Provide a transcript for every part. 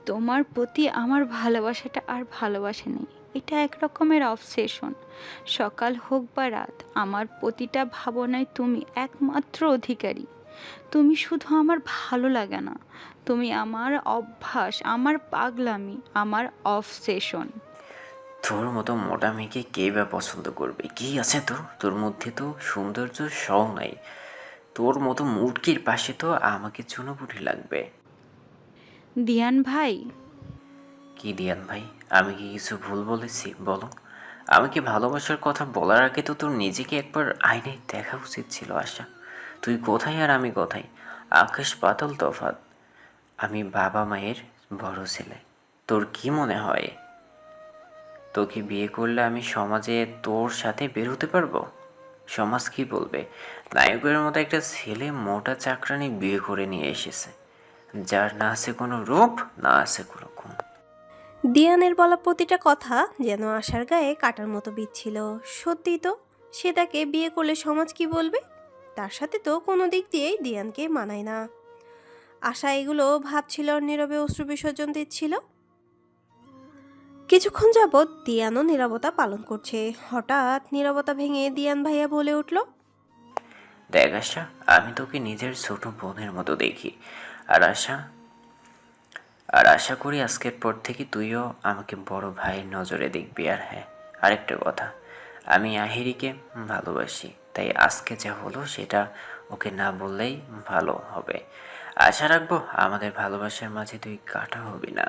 তোমার প্রতি আমার ভালোবাসাটা আর ভালোবাসা নেই, এটা এক রকমের অবসেশন। সকাল হোক বা রাত, আমার প্রতিটা ভাবনায় তুমি একমাত্র অধিকারী। তুমি শুধু আমার ভালো লাগে না, তুমি আমার অভ্যাস, আমার পাগলামি, আমার অবসেশন। তোর মতো মোটা মেয়েকে কে বা পছন্দ করবে? কি আছে তোর? তোর মধ্যে তো সৌন্দর্য সও নাই। তোর মতো মুটকির পাশে তো আমাকে চুনোপুটি লাগবে। দিয়ান ভাই। কি দিয়ান ভাই? আমি কি কিছু ভুল বলেছি বলো? আমাকে ভালোবাসার কথা বলার আগে তো তোর নিজেকে একবার আয়নায় দেখা উচিত ছিল আশা। তুই কোথায় আর আমি কোথায়? আকাশ পাতাল তফাৎ। আমি বাবা মায়ের বড় ছেলে। তোর কি মনে হয় তোকে বিয়ে করলে আমি সমাজে তোর সাথে বের হতে পারবো? সমাজ কি বলবে? নায়কের মতো একটা ছেলে মোটা চাকরানি বিয়ে করে নিয়ে এসেছে, যার না আছে কোনো রূপ, না আছে কোনো গুণ। দিয়ানের বলা প্রতিটা কথা যেন আশার গায়ে কাটার মতো বিচ্ছিল। সত্যিই তো, সে তাকে বিয়ে করলে সমাজ কি বলবে? তার সাথে তো কোনো দিক দিয়েই দিয়ানকে মানায় না। আশা এগুলো ভাবছিল আর নীরবে অশ্রু বিসর্জন দিচ্ছিল। কিছুক্ষণ যাবৎ দিয়ানও নীরবতা পালন করছে। হঠাৎ নীরবতা ভেঙে দিয়ান ভাইয়া বলে উঠল, দেখ আশা, আমি তোকে নিজের ছোট বোনের মতো দেখি। আর আশা আর আশা করি আজকের পর থেকে তুইও আমাকে বড় ভাইয়ের নজরে দেখবি। আর হ্যাঁ, আরেকটা কথা, আমি আহিরিকে ভালোবাসি, তাই আজকে যা হলো সেটা ওকে না বললেই ভালো হবে। আশা রাখবো আমাদের ভালোবাসার মাঝে তুই কাটা হবি না।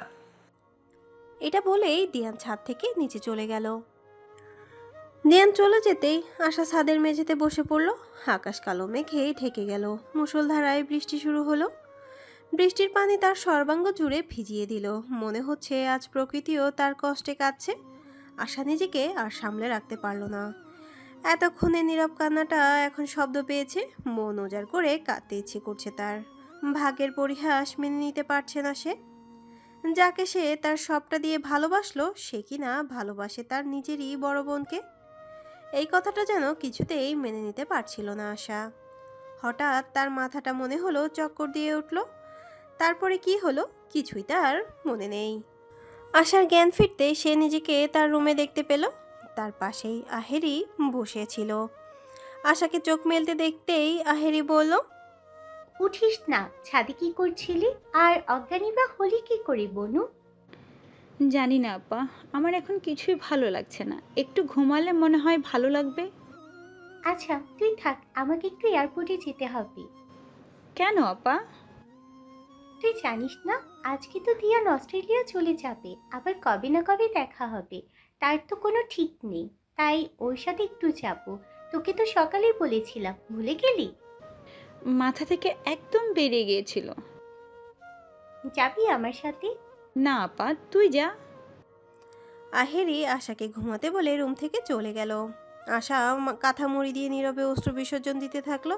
এটা বলেই দিয়ান ছাদ থেকে নিচে চলে গেল। দিয়ান চলে যেতেই আশা ছাদের মেঝেতে বসে পড়ল। আকাশ কালো মেঘে ঢেকে গেল। মুষলধারায় বৃষ্টি শুরু হলো। বৃষ্টির পানি তার সর্বাঙ্গ জুড়ে ভিজিয়ে দিল। মনে হচ্ছে আজ প্রকৃতিও তার কষ্টে কাঁদছে। আশা নিজেকে আর সামলে রাখতে পারল না। এতক্ষণে নীরব কান্নাটা এখন শব্দ পেয়েছে। মন উজাড় করে কাঁদতে ইচ্ছে করছে তার। ভাগ্যের পরিহাস মেনে নিতে পারছে না সে। যাকে সে তার সবটা দিয়ে ভালোবাসলো, সে কিনা ভালোবাসে তার নিজেরই বড় বোনকে। এই কথাটা যেন কিছুতেই মেনে নিতে পারছিল না আশা। হঠাৎ তার মাথাটা মনে হলো চক্কর দিয়ে উঠল। তারপরে কি হলো কিছুই তার মনে নেই। আশার জ্ঞান ফিরতে সে নিজেকে তার রুমে দেখতে পেল। তার পাশেই আহেরি বসেছিল। আশাকে চোখ মেলতে দেখতেই আহেরি বলল, উঠিস না, ছাদে কি করছিলি? আর অজ্ঞানী বা হলি কি করে বনু? জানি না আপা, আমার এখন কিছুই ভালো লাগছে না, একটু ঘুমালে মনে হয় ভালো লাগবে। আচ্ছা তুই থাক, আমাকে একটু এয়ারপোর্টে যেতে হবে। কেন আপা? তুই জানিস না, আজকে তো দিয়ান অস্ট্রেলিয়া চলে যাবে, আবার কবে না কবে দেখা হবে, তার তো কোনো ঠিক নেই। তাই ওর সাথে একটু যাব। তোকে তো সকালেই বলেছিলাম, ভুলে গেলি? মাথা থেকে একদম বেরিয়ে গিয়েছিল। যাবি আমার সাথে? না আপা, তুই যা। আহেরি আশাকে ঘুমাতে বলে রুম থেকে চলে গেল। আশা কাঁথা মুড়ি দিয়ে নীরবে অশ্রু বিসর্জন দিতে থাকলো।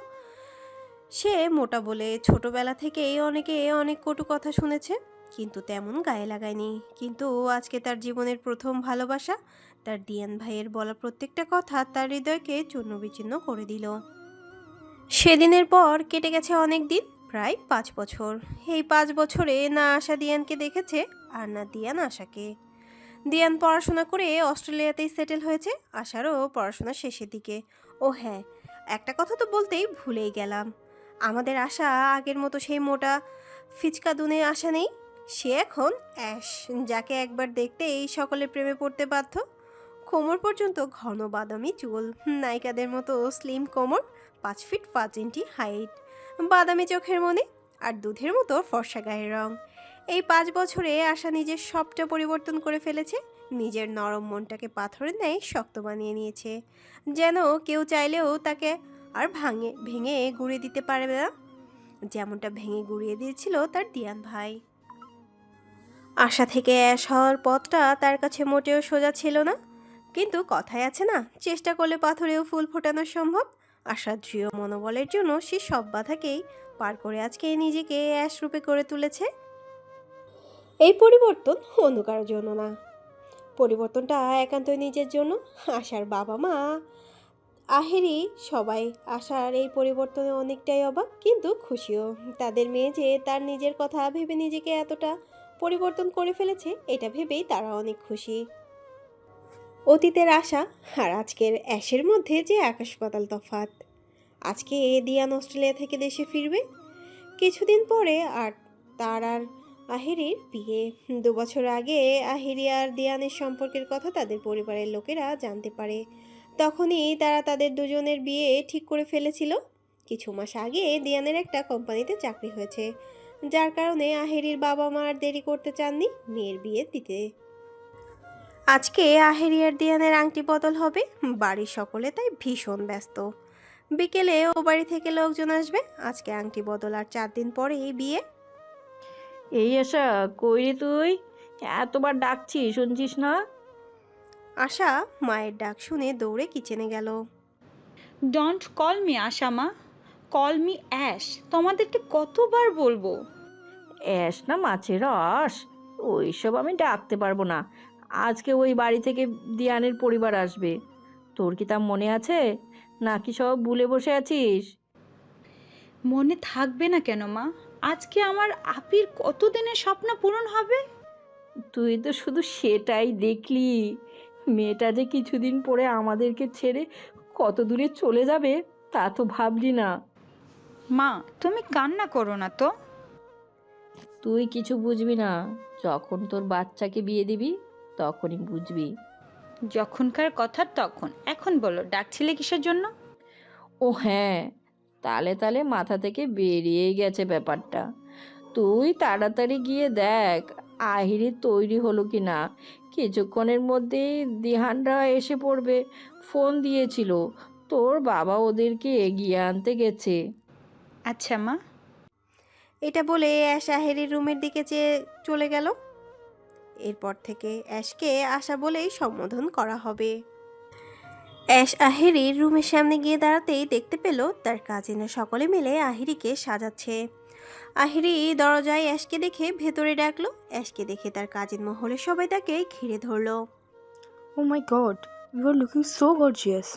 সে মোটা বলে ছোটবেলা থেকেই অনেকে অনেক কটু কথা শুনেছে, কিন্তু তেমন গায়ে লাগায়নি। কিন্তু আজকে তার জীবনের প্রথম ভালোবাসা, তার দিয়ান ভাইয়ের বলা প্রত্যেকটা কথা তার হৃদয়কে চূর্ণ বিচূর্ণ করে দিল। সেদিনের পর কেটে গেছে অনেক দিন, প্রায় 5 বছর। এই 5 বছরে না আশা দিয়ানকে দেখেছে, আর না দিয়ান আশাকে। দিয়ান পড়াশোনা করে অস্ট্রেলিয়াতেই সেটেল হয়েছে। আশারও পড়াশোনা শেষের দিকে। ও হ্যাঁ, একটা কথা তো বলতেই ভুলেই গেলাম। আমাদের আশা আগের মতো সেই মোটা ফিচকা দুনে আশা নেই। সে এখন অ্যাশ, যাকে একবার দেখতেই সকলে প্রেমে পড়তে বাধ্য। কোমর পর্যন্ত ঘন বাদামি চুল, নায়িকাদের মতো স্লিম কোমর, 5 ফিট 5 ইঞ্চি হাইট, বাদামি চোখের মনে, আর দুধের মতো ফর্সা গায়ের রং। এই 5 বছরে আশা নিজের সবটা পরিবর্তন করে ফেলেছে। নিজের নরম মনটাকে পাথরের ন্যায় শক্ত বানিয়ে নিয়েছে, যেন কেউ চাইলেও তাকে আর ভেঙে গুঁড়িয়ে দিতে পারবে না, যেমনটা ভেঙে গুঁড়িয়ে দিয়েছিল তার দিয়ান ভাই। আশা থেকে অ্যাশ হওয়ার পথটা তার কাছে মোটেও সোজা ছিল না, কিন্তু কথায় আছে না, চেষ্টা করলে পাথরেও ফুল ফোটানো সম্ভব। আশার দৃঢ় মনোবলের জন্য সে সব বাধাকেই পার করে আজকে নিজেকে অ্যাশ রূপে করে তুলেছে। এই পরিবর্তন অন্য কারোর জন্য না, পরিবর্তনটা একান্তই নিজের জন্য। আশার বাবা মা, আহেরি, সবাই আশার এই পরিবর্তনে অনেকটাই অবাক, কিন্তু খুশিও। তাদের মেয়ে যে তার নিজের কথা ভেবে নিজেকে এতটা পরিবর্তন করে ফেলেছে এটা ভেবেই তারা অনেক খুশি। অতীতের আশা আর আজকের অ্যাশের মধ্যে যে আকাশ পাতাল তফাৎ। আজকে দিয়ান অস্ট্রেলিয়া থেকে দেশে ফিরবে কিছুদিন পরে, আর তার আর আহিরির বিয়ে। 2 বছর আগে আহিরি আর দিয়ানের সম্পর্কের কথা তাদের পরিবারের লোকেরা জানতে পারে। তখনই তারা তাদের দুজনের বিয়ে ঠিক করে ফেলেছিল। কিছু মাস আগে দিয়ানের একটা কোম্পানিতে চাকরি হয়েছে, যার কারণে আহিরির বাবা মা আর দেরি করতে চাননি মেয়ের বিয়ে দিতে। আজকে আহেরি আর দিয়ানের আংটি বদল হবে। বাড়ির সকলে তাই ভীষণ ব্যস্ত। বিকেলে ও বাড়ি থেকে লোকজন আসবে। আজকে আংটি বদল আর 4 দিন পরেই বিয়ে। এই আশা, কই রে তুই? এতবার ডাকছি, শুনছিস না? আশা মায়ের ডাক শুনে দৌড়ে কিচেনে গেল। ডোন্ট কল মি আশা মা, কল মি অ্যাশ। তোমাদেরকে কতবার বলবো? অ্যাস না মাছের রস, ওইসব আমি ডাকতে পারবো না। আজকে ওই বাড়ি থেকে দিয়ানের পরিবার আসবে। তোর কি তা মনে আছে, নাকি সব ভুলে বসে আছিস? মনে থাকবে না কেন মা? আজকে আমার আপির কতদিনের স্বপ্ন পূরণ হবে। তুই তো শুধু সেটাই দেখলি। মেয়েটা যে কিছুদিন পরে আমাদেরকে ছেড়ে কত দূরে চলে যাবে তা তো ভাবলি না। মা তুমি কান্না করো না তো। তুই কিছু বুঝবি না। যখন তোর বাচ্চাকে বিয়ে দিবি তখনই বুঝবি। যখনকার কথা তখন, এখন বলো ডাকছিলে কিসের জন্য? ও হ্যাঁ, তালে তালে মাথা থেকে বেরিয়েই গেছে ব্যাপারটা। তুই তাড়াতাড়ি গিয়ে দেখ আহিরি তৈরি হলো কি না। কিছুক্ষণের মধ্যেই দিহানরা এসে পড়বে। ফোন দিয়েছিল, তোর বাবা ওদেরকে এগিয়ে আনতে গেছে। আচ্ছা মা। এটা বলে অ্যাশ আহেরির রুমের দিকে চেয়ে চলে গেল। এরপর থেকে অ্যাশকে আশা বলেই সম্বোধন করা হবে। অ্যাশ আহিরির রুমের সামনে গিয়ে দাঁড়াতেই দেখতে পেল তার কাজিনরা সকলে মিলে আহিরিকে সাজাচ্ছে। আহিরি দরজায় অ্যাশকে দেখে ভেতরে ডাকলো। অ্যাশকে দেখে তার কাজিন মহলের সবাই তাকে ঘিরে ধরলো। Oh my god, you are looking so gorgeous.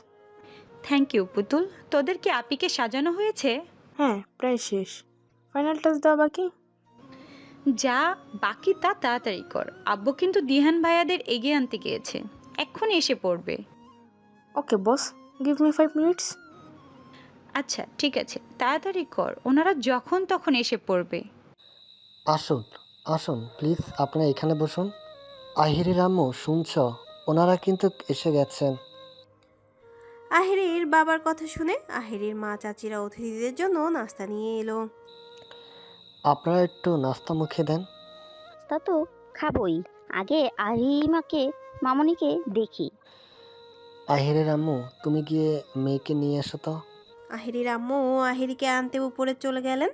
Thank you Putul. তোদের কি আপিকে সাজানো হয়েছে? হ্যাঁ, প্রায় শেষ। ফাইনাল টাচ দেওয়া বাকি। যা বাকি তা তাড়াতাড়ি কর। আব্বু কিন্তু দিহান ভাইয়াদের এগিয়ে আনতে গিয়েছে, এক্ষুনি এসে পড়বে। ওকে বস, গিভ মি 5 মিনিটস। আচ্ছা ঠিক আছে, তাড়াতাড়ি কর, ওনারা যখন তখন এসে পড়বে। আসুন আসুন প্লিজ, আপনারা এখানে বসুন। আহিরির আম্মু, শুনছ? ওনারা কিন্তু এসে গেছেন। আহিরির বাবার কথা শুনে আহিরির মা চাচিরা অতিথিদের জন্য নাস্তা নিয়ে এলো। আপনারা একটু নাস্তা মুখে দেন। তা তো খাবই, আগে আহিমাকে মামনিকে দেখি। আহিরের আম্মু, তুমি গিয়ে মেয়েকে নিয়ে এসো তো। আহিরির আম্মু আহিরিকে আনতে উপরে চলে গেলেন।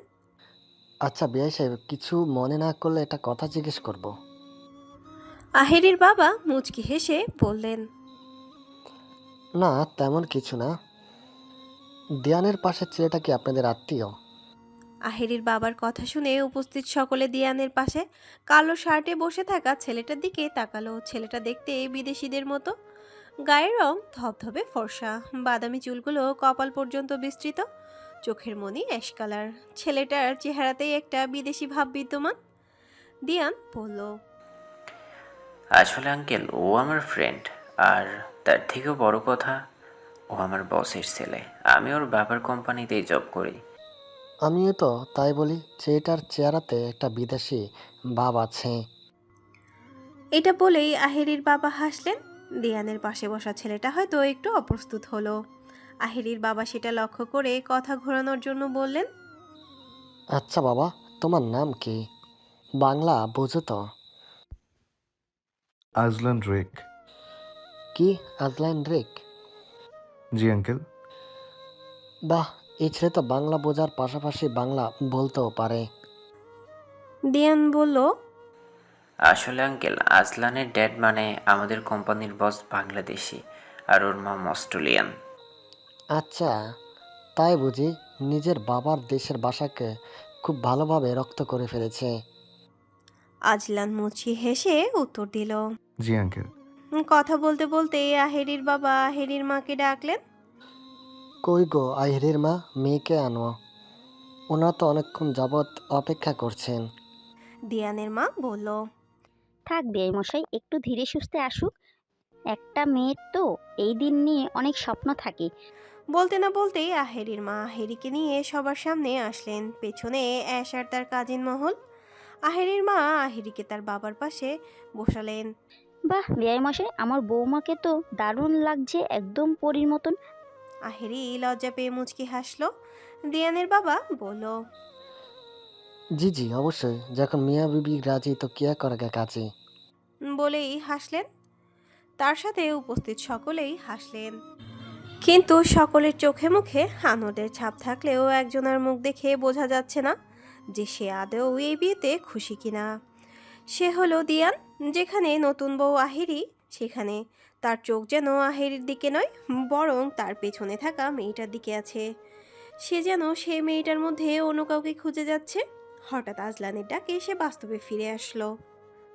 আচ্ছা বিআই সাহেব, কিছু মনে না করলে একটা কথা জিজ্ঞেস করব। আহিরির বাবা মুচকি হেসে বললেন, না তেমন কিছু না। দিয়ানের পাশের ছেলেটা কি আপনাদের আত্মীয়? আহিরির বাবার কথা শুনে উপস্থিত সকলে দিয়ানের পাশে কালো শার্টে বসে থাকা ছেলেটার দিকে তাকালো। ছেলেটা দেখতে বিদেশিদের মতো, গায়ের রং ধবধবে ফর্সা, বাদামি চুলগুলো কপাল পর্যন্ত বিস্তৃত, চোখের মনি অ্যাশ কালার। ছেলেটার চেহারাতেই একটা বিদেশি ভাব বিদ্যমান। দিয়ান বলল, আসলে আঙ্কেল, ও আমার ফ্রেন্ড, আর তার থেকেও বড় কথা, ও আমার বসের ছেলে। আমি ওর বাবার কোম্পানিতেই জব করি। আমিও তো তাই বলি, ছেলেটার চেহারাতে একটা বিদেশি ভাব আছে। এটা বলেই আহিরির বাবা হাসলেন। দিয়ানের পাশে বসা ছেলেটা হয়তো একটু অপ্রস্তুত হলো। আহিরির বাবা সেটা লক্ষ্য করে কথা ঘোরানোর জন্য বললেন, আচ্ছা বাবা, তোমার নাম কি? বাংলা বুঝো তো? আজলান রেক। কি আজলাইন রেক? জি আঙ্কেল। বাহ, এই ছেলে তো বাংলা বোঝার পাশাপাশি বাংলা বলতেও পারে। দিয়ান বলল, আসলে আঙ্কেল, আজলানের ড্যাড মানে আমাদের কোম্পানির বস বাংলাদেশি, আর ওর মম অস্ট্রেলিয়ান। আচ্ছা, তাই বুঝি নিজের বাবার দেশের ভাষাকে খুব ভালোভাবে রপ্ত করে ফেলেছে। আজলান মুচকি হেসে উত্তর দিল। জি আঙ্কেল। কথা বলতে বলতে আহিরির বাবা আহিরির মাকে ডাকলেন। কই গো আহিরের মা, মেয়েকে আনো। ওনারা তো অনেকক্ষণ যাবৎ অপেক্ষা করছেন। দিয়ানের মা বলল। থাক বেয়াইমশাই, একটু ধীরে সুস্থে আসুক। একটা মেয়ের তো এই দিন নিয়ে অনেক স্বপ্ন থাকে। বলতে না বলতেই আহেরির মা আহেরিকে নিয়ে সবার সামনে আসলেন। পেছনে অ্যাশ আর তার কাজিন মহল। আহেরির মা আহেরিকে তার বাবার পাশে বসালেন। বাহ বেয়াইমশাই, আমার বৌমাকে তো দারুণ লাগছে, একদম পরীর মতন। আহেরি লজ্জা পেয়ে মুচকি হাসলো। দিয়ানের বাবা বলল। জি জি অবশ্যই, যখন মিয়া বিবি রাজি তো কিয়া করা কাজে। বলেই হাসলেন। তার সাথে উপস্থিত সকলেই হাসলেন। কিন্তু সকলের চোখে মুখে আনন্দের ছাপ থাকলেও একজনের মুখ দেখে বোঝা যাচ্ছে না যে সে আদৌ এই বিয়েতে খুশি কিনা। সে হলো দিয়ান। যেখানে নতুন বউ আহেরি, সেখানে তার চোখ যেন আহেরির দিকে নয়, বরং তার পেছনে থাকা মেয়েটার দিকে আছে। সে যেন সে মেয়েটার মধ্যে অন্য কাউকে খুঁজে যাচ্ছে। হঠাৎ আজলানের ডাকে সে বাস্তবে ফিরে আসলো।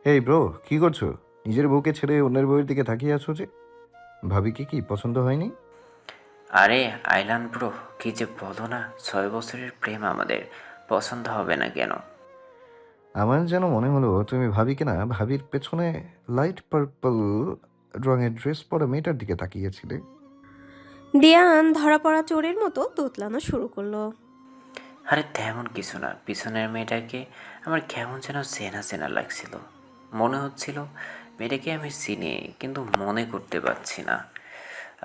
এই ব্রো, কি করছো? নিজের বউকে ছেড়ে অন্যের বউয়ের দিকে তাকিয়ে আছো যে? ভাবিকে কি পছন্দ হয়নি? আরে আইলান ব্রো, কি যে বলো না, 6 বছরের প্রেম আমাদের, পছন্দ হবে না কেন? আমার যেন মনে হলো তুমি ভাবিকে না, ভাবির পেছনে লাইট পার্পল রঙের ড্রেস পরা মেয়েটার দিকে তাকিয়েছিলে। দিয়ান ধরা পড়া চোরের মতো তোতলানো শুরু করলো। আরে তেমন কিছু না, পিছনের মেয়েটাকে আমার কেমন যেন চেনা চেনা লাগছিল। মনে হচ্ছিল মেয়েটাকে আমি চিনি, কিন্তু মনে করতে পারছি না।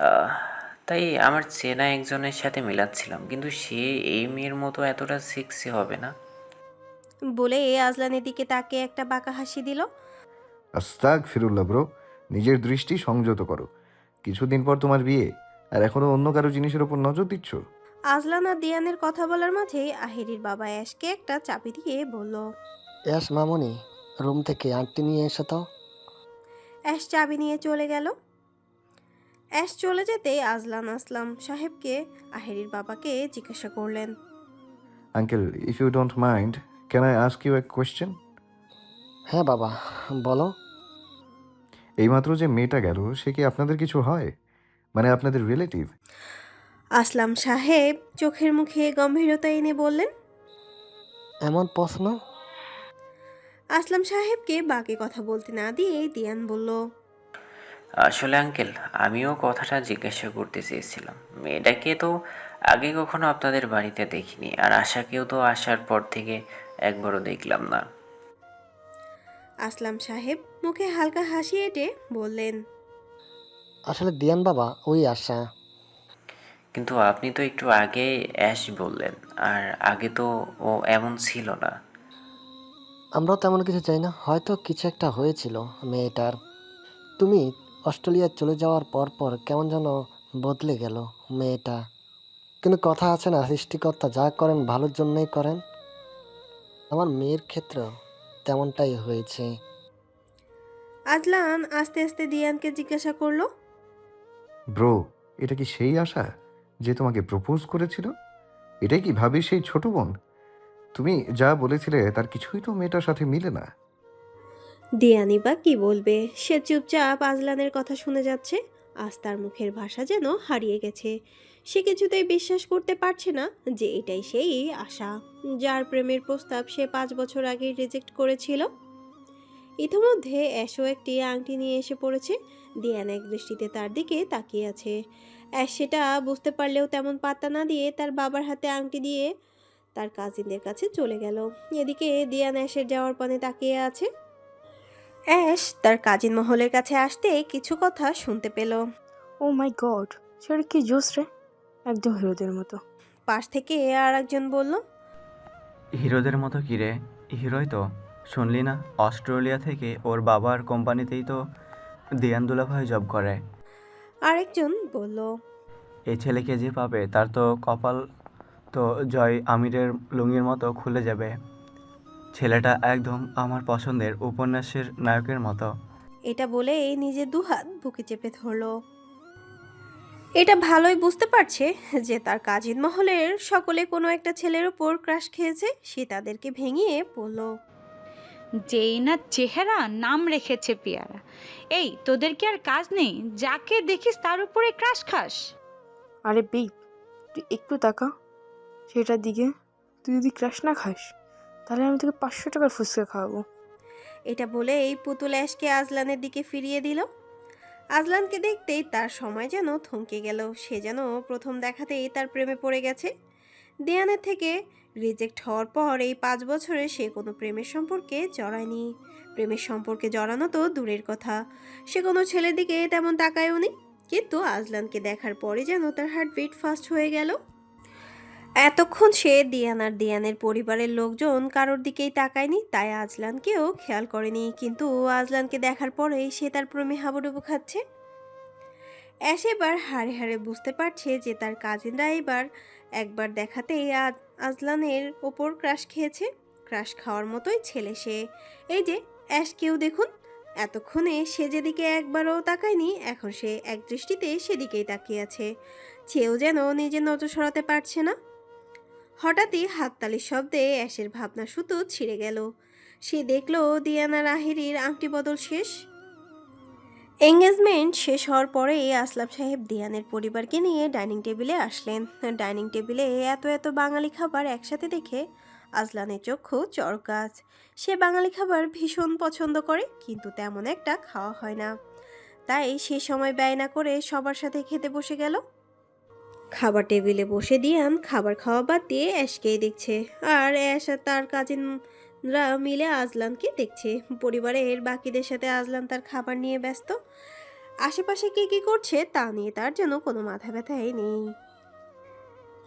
আহ, তাই আমার চেনা একজনের সাথে মিলাচ্ছিলাম, কিন্তু সে এই মেয়ের মতো এতটা সেক্সি হবে না। বলে আজলানের দিকে তাকে একটা বাঁকা হাসি দিল। আস্তাক ফিরুল্লাহ ব্রো, নিজের দৃষ্টি সংযত করো। কিছুদিন পর তোমার বিয়ে, আর এখনো অন্য কারো জিনিসের উপর নজর দিচ্ছ। আজলান আর দিয়ানের কথা বলার মাঝেই আহেরির বাবা অ্যাশকে একটা চাবি দিয়ে বলল। ইয়াস মামুনি, রুম থেকে আন্টি নিয়ে এসো তো। অ্যাশ চাবি নিয়ে চলে গেল। অ্যাশ চলে যেতে আসলাম সাহেবকে আহেরির বাবাকে জিজ্ঞাসা করলেন। Uncle, if you don't mind, can I ask you a question? হ্যাঁ বাবা, বলো। এইমাত্র যে মেয়েটা গেল, সে কি আপনাদের কিছু হয়? মানে আপনাদের রিলেটিভ? আসলাম সাহেব চোখের মুখে গম্ভীরতা এনে বললেন। এমন প্রশ্ন? আসলাম সাহেবকে বাকি কথা বলতে না দিয়ে দিয়ান বলল। আসলে আঙ্কেল, আমিও কথাটা জিজ্ঞাসা করতে চেয়েছিলাম। মেয়েটাকে তো আগে কখনো আপনাদের বাড়িতে দেখিনি, আর আশাকেও তো আসার পর থেকে একবারও দেখলাম না। আসলাম সাহেব মুখে হালকা হাসি এঁটে বললেন। আসলে দিয়ান বাবা, ওই আশা। কিন্তু আপনি তো একটু আগে অ্যাশ বললেন, আর আগে তো ও এমন ছিল না। আমরাও তেমন কিছু চাই না, হয়তো কিছু একটা হয়েছিল মেয়েটার। তুমি অস্ট্রেলিয়া চলে যাওয়ার পর পর কেমন যেন বদলে গেল মেয়েটা। কিন্তু কথা আছে না, সৃষ্টিকর্তা যা করেন ভালোর জন্যই করেন। আমার মেয়ের ক্ষেত্রেও তেমনটাই হয়েছে। আজলান আস্তে আস্তে দিয়ানকে জিজ্ঞাসা করলো। ব্রো, এটা কি সেই আশা যে তোমাকে প্রপোজ করেছিল? এটাই কি ভাবির সেই ছোট বোন? তুমি যা বলেছিলে তার কিছুই তো মেয়েটার সাথে মিলে না। দিয়ানি বা কি বলবে, সে চুপচাপ আজলানের কথা শুনে যাচ্ছে। আজ তার মুখের ভাষা যেন হারিয়ে গেছে। সে কিছুতেই বিশ্বাস করতে পারছে না যে এটাই সেই আশা, যার প্রেমের প্রস্তাব সে 5 বছর আগে রিজেক্ট করেছিল। ইতিমধ্যে অ্যাশও একটি আংটি নিয়ে এসে পড়েছে। দিয়ান এক দৃষ্টিতে তার দিকে তাকিয়ে আছে। অ্যাশ সেটা বুঝতে পারলেও তেমন পাত্তা না দিয়ে তার বাবার হাতে আংটি দিয়ে তার কাজিনদের কাছে চলে গেল। এদিকে দিয়ান অ্যাশের যাওয়ার পানে তাকিয়ে আছে। অ্যাশ তার কাজিন মহলের কাছে আসতে কিছু কথা শুনতে পেল। ও মাই গড, সেটা কি জোস রে, একদম হিরোদের মতো। পাশ থেকে আর একজন বলল। হিরোদের মতো কি রে? হিরোই তো, শুনলি না? অস্ট্রেলিয়া থেকে ওর বাবার কোম্পানিতেই তো দিয়ান দুলাভাই জব করে। আরেকজন বলল। এই ছেলেকে যে পাবে তার তো কপাল তো জয় আমিরের লুঙ্গির মতো খুলে যাবে। ছেলেটা একদম আমার পছন্দের উপন্যাসের নায়কের মতো। এটা বলে নিজের দুহাত বুকে চেপে ধরল। এটা ভালোই বুঝতে পারছে যে তার কাজিন মহলের সকলে কোনো একটা ছেলের উপর ক্রাশ খেয়েছে। সে তাদেরকে ভেঙিয়ে বলল। যেই না চেহারা, নাম রেখেছে পেয়ারা। এই তোদের কি আর কাজ নেই? যাকে দেখিস তার উপরে ক্রাশ খাস? আরে বেব, তুই একটু তাকা সেটার দিকে। তুই যদি ক্রাশ না খাস তাহলে আমি তোকে 500 টাকার ফুচকা খাওয়াবো। এটা বলে এই পুতুল অ্যাশকে আজলানের দিকে ফিরিয়ে দিল। আজলানকে দেখতেই তার সময় যেন থমকে গেল। সে যেন প্রথম দেখাতেই তার প্রেমে পড়ে গেছে। দেয়ানের থেকে রিজেক্ট হওয়ার পর এই 5 বছরে সে কোনো প্রেমের সম্পর্কে জড়ায়নি। প্রেমের সম্পর্কে জড়ানো তো দূরের কথা, সে কোনো ছেলের দিকে তেমন তাকায়ও নি। কিন্তু আজলানকে দেখার পরে যেন তার হার্টবিট ফাস্ট হয়ে গেল। এতক্ষণ সে দিয়ান আর দিয়ানের পরিবারের লোকজন কারোর দিকেই তাকায়নি, তাই আজলানকেও খেয়াল করেনি। কিন্তু আজলানকে দেখার পরেই সে তার প্রেমে হাবুডুবু খাচ্ছে। অ্যাশ এবার হাড়ে হাড়ে বুঝতে পারছে যে তার কাজিনরা এবার একবার দেখাতেই আজলানের ওপর ক্রাশ খেয়েছে। ক্রাশ খাওয়ার মতোই ছেলে সে। এই যে অ্যাশকেও দেখুন, এতক্ষণে সে যেদিকে একবারও তাকায়নি, এখন সে এক দৃষ্টিতে সেদিকেই তাকিয়ে আছে। চেয়েও যেন নিজের নজর সরাতে পারছে না। হঠাৎই হাততালির শব্দে অ্যাশের ভাবনা সুতো ছিঁড়ে গেল। সে দেখল দিয়ানা রাহেরির আংটি বদল শেষ। এঙ্গেজমেন্ট শেষ হওয়ার পরে আসলাম সাহেব দিয়ানের পরিবারকে নিয়ে ডাইনিং টেবিলে আসলেন। ডাইনিং টেবিলে এত এত বাঙালি খাবার একসাথে দেখে আজলানের চক্ষু চড়কাচ। সে বাঙালি খাবার ভীষণ পছন্দ করে, কিন্তু তেমন একটা খাওয়া হয় না। তাই সে সময় ব্যয় না করে সবার সাথে খেতে বসে গেল। খাবার টেবিলে বসে দিয়ান খাবার খাওয়া বাদ দিয়ে অ্যাশকেই দেখছে, আর অ্যাশ আর তার কাজিনরা মিলে আজলানকে দেখছে। পরিবারের বাকিদের সাথে আজলান তার খাবার নিয়ে ব্যস্ত। আশেপাশে কে কী করছে তা নিয়ে তার জন্য কোনো মাথা ব্যথাই নেই।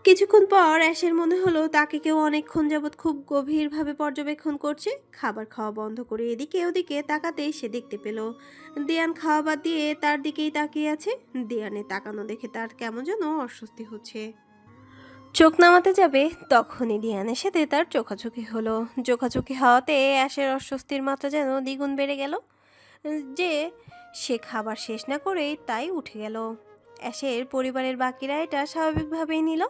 কিছুক্ষণ পর অ্যাশের মনে হলো তাকে কেউ অনেকক্ষণ যাবৎ খুব গভীরভাবে পর্যবেক্ষণ করছে। খাবার খাওয়া বন্ধ করে এদিকে ওদিকে তাকাতেই সে দেখতে পেল দিয়ান খাওয়া বাদ দিয়ে তার দিকেই তাকিয়ে আছে। দিয়ানে তাকানো দেখে তার কেমন যেন অস্বস্তি হচ্ছে। চোখ নামাতে যাবে তখনই দিয়ানের সাথে তার চোখাচোখি হলো। চোখাচোখি হওয়াতে অ্যাশের অস্বস্তির মাত্রা যেন দ্বিগুণ বেড়ে গেল। যে সে খাবার শেষ না করেই তাই উঠে গেল। অ্যাশের পরিবারের বাকিরা এটা স্বাভাবিকভাবেই নিল।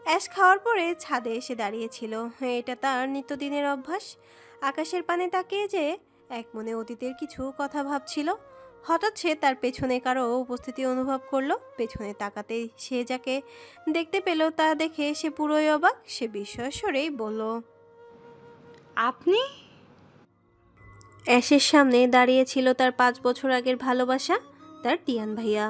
অ্যাশ খাওয়ার পরে ছাদে এসে দাঁড়িয়েছিল। এটা তার নিত্যদিনের অভ্যাস। আকাশের পানে তাকিয়ে যে এক মনে অতীতের কিছু কথা ভাবছিল। হঠাৎ সে তার পেছনে কারো উপস্থিতি অনুভব করলো। পেছনে তাকাতেই সে যাকে দেখতে পেল তা দেখে সে পুরোই অবাক। সে বিস্ময়ের স্বরেই বলল, আপনি? অ্যাশের সামনে দাঁড়িয়েছিল তার 5 বছর আগের ভালোবাসা, তার দিয়ান ভাইয়া।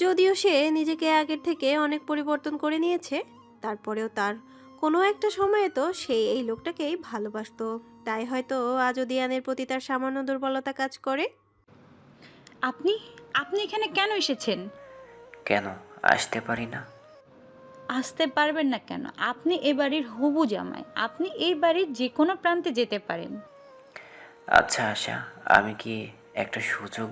যদিও সে নিজেকে আগের থেকে অনেক পরিবর্তন করে নিয়েছে, তারপরেও তার কোনো একটা সময়ে তো সে এই লোকটাকেই ভালোবাসতো। তাই হয়তো আজও দিয়ানের প্রতি তার সামান্য দুর্বলতা কাজ করে। আপনি আপনি এখানে কেন এসেছেন? কেন আসতে পারি না? আসতে পারবেন না কেন? আপনি এ বাড়ির হবু জামাই, আপনি এই বাড়ির যে কোনো প্রান্তে যেতে পারেন। আচ্ছা আশা, আমি কি একটা সুযোগ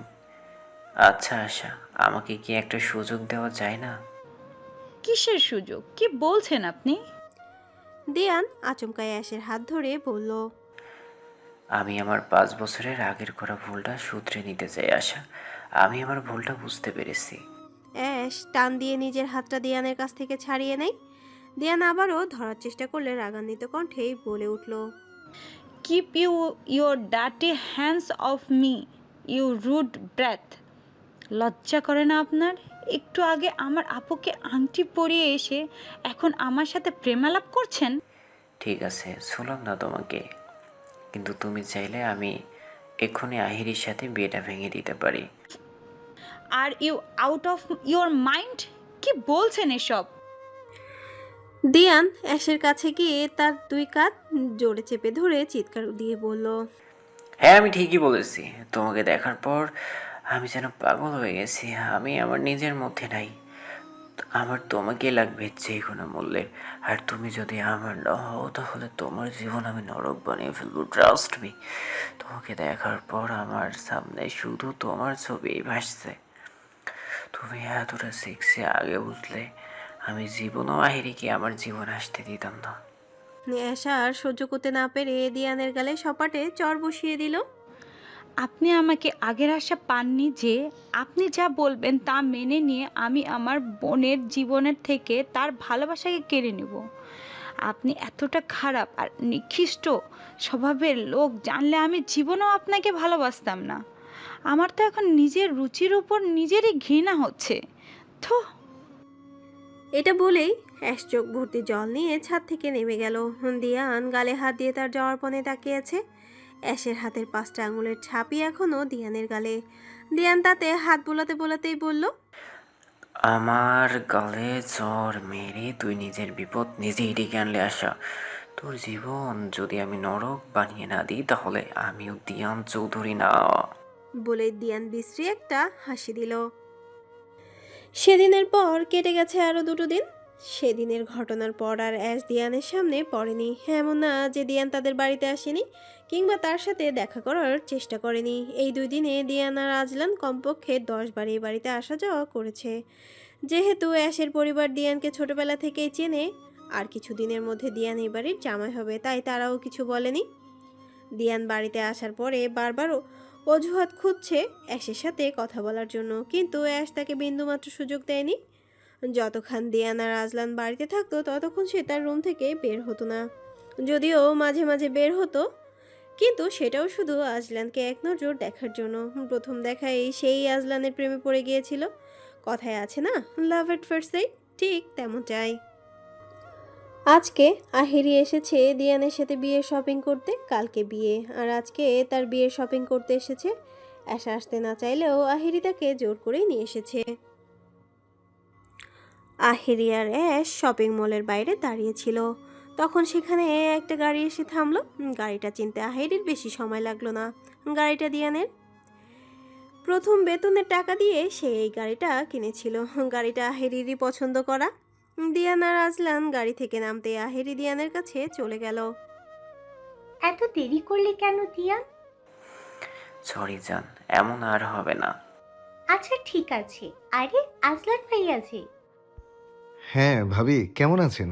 আচ্ছা আশা, আমাকে কি একটা সুযোগ দেওয়া যায় না? কিসের সুযোগ? কি বলছেন আপনি? দিয়ান আচমকায় অ্যাশের হাত ধরে বলল, আমি আমার 5 বছরের আগের করা ভুলটা শুধরে নিতে চাই আশা। আমি আমার ভুলটা বুঝতে পেরেছি। অ্যাশ টান দিয়ে নিজের হাতটা দিয়ানের কাছ থেকে ছাড়িয়ে নেয়। দিয়ান আবারও ধরার চেষ্টা করলে রাগান্বিত কণ্ঠেই বলে উঠল, keep your dirty hands off me, you rude breath. লজ্জা করে না আপনার? একটু আগে আমার আপুকে আংটি পরিয়ে এসে এখন আমার সাথে প্রেমালাপ করছেন। ঠিক আছে, শুনলাম না তোমাকে, কিন্তু তুমি চাইলে আমি এক্ষুনি আহিরির সাথে বিয়েটা ভেঙে দিতে পারি। Are you out of your mind? কি বলছেন এসব? দিয়ান অ্যাশের কাছে গিয়ে তার 2 কাঁধ জোরে চেপে ধরে চিৎকার দিয়ে বলল, হ্যাঁ, আমি ঠিকই বলেছি। তোমাকে দেখার পর আমি যেন পাগল হয়ে গেছি। আমি আমার নিজের মধ্যে নাই। আমার তোমাকে লাগবে যে কোনো মূল্যে। আর তুমি যদি আমার না হও তাহলে তোমার জীবন আমি নরক বানিয়ে ফেলবো, ট্রাস্ট মি। তোমাকে দেখার পর আমার সামনে শুধু তোমার ছবিই ভাসছে। তুমি এতটা সেক্সি আগে বুঝলে আমি জীবনও আহিরিকে আমার জীবন আসতে দিতাম না। অ্যাশ আর সহ্য করতে না পেরে দিয়ানের গালে সপাটে চড় বসিয়ে দিল। আপনি আমাকে আগের আশা পাননি যে আপনি যা বলবেন তা মেনে নিয়ে আমি আমার বোনের জীবনের থেকে তার ভালোবাসাকে কেড়ে নেব। আপনি এতটা খারাপ আর নিকৃষ্ট স্বভাবের লোক জানলে আমি জীবনেও আপনাকে ভালোবাসতাম না। আমার তো এখন নিজের রুচির উপর নিজেরই ঘৃণা হচ্ছে। থু। এটা বলেই অ্যাশ চোখ ভর্তি জল নিয়ে ছাদ থেকে নেমে গেল। দিয়ান গালে হাত দিয়ে তার যাওয়ার পথে তাকিয়ে আছে। অ্যাশের হাতের 5টা আঙুলের ছাপই এখনো দিয়ানের গালে। দিয়ান তাতে হাত বোলাতে বোলাতেই বলল, আমার গালে জ্বর মেরে তুই নিজের বিপদ নিজেই ডেকে আনলে আশা। তোর জীবন যদি আমি নরক বানিয়ে না দিই তাহলে আমিও দিয়ান চৌধুরী না। বলে দিয়ান বিশ্রী একটা হাসি দিল। সেদিনের পর কেটে গেছে আরও 2টো দিন। সেদিনের ঘটনার পর আর অ্যাশ দিয়ানের সামনে পড়েনি। এমন না যে দিয়ান তাদের বাড়িতে আসেনি কিংবা তার সাথে দেখা করার চেষ্টা করেনি। এই 2 দিনে দিয়ান আর আজলান কমপক্ষে 10 বার এই বাড়িতে আসা যাওয়া করেছে। যেহেতু অ্যাশের পরিবার দিয়ানকে ছোটবেলা থেকেই চেনে, আর কিছু দিনের মধ্যে দিয়ান এই বাড়ির জামাই হবে, তাই তারাও কিছু বলেনি। দিয়ান বাড়িতে আসার পরে বারবারও অজুহাত খুঁজছে অ্যাশের সাথে কথা বলার জন্য, কিন্তু অ্যাশ তাকে বিন্দুমাত্র সুযোগ দেয়নি। যতক্ষণ দিয়ান আর আজলান বাড়িতে থাকতো ততক্ষণ সে তার রুম থেকে বের হতো না। যদিও মাঝে মাঝে বের হতো, কিন্তু সেটাও শুধু আজলানকে এক নজর দেখার জন্য। প্রথম দেখায় সেই আজলানের প্রেমে পড়ে গিয়েছিল। কথায় আছে না, লাভ এট ফার্স্ট সাইট, ঠিক তেমন চাই। আজকে আহিরি এসেছে দিয়ানের সাথে বিয়ের শপিং করতে। কালকে বিয়ে, আর আজকে তার বিয়ের শপিং করতে এসেছে। অ্যাশ আসতে না চাইলেও আহিরি তাকে জোর করেই নিয়ে এসেছে। আহিরি আর অ্যাশ শপিং মলের বাইরে দাঁড়িয়েছিল। তখন সেখানে একটা গাড়ি এসে থামলো। গাড়িটা চিনতে আহিরির বেশি সময় লাগলো না। গাড়িটা দিয়ানের। প্রথম বেতনের টাকা দিয়ে সে এই গাড়িটা কিনেছিল। গাড়িটা আহিরিরই পছন্দ করা। দিয়ান আর আজলান গাড়ি থেকে নামতে আহিরি দিয়ানের কাছে চলে গেল। এত দেরি করলে কেন দিয়ান? সরি জান, এমন আর হবে না। আচ্ছা ঠিক আছে। আরে আজলান ভাই আছে? হ্যাঁ ভাবি, কেমন আছেন?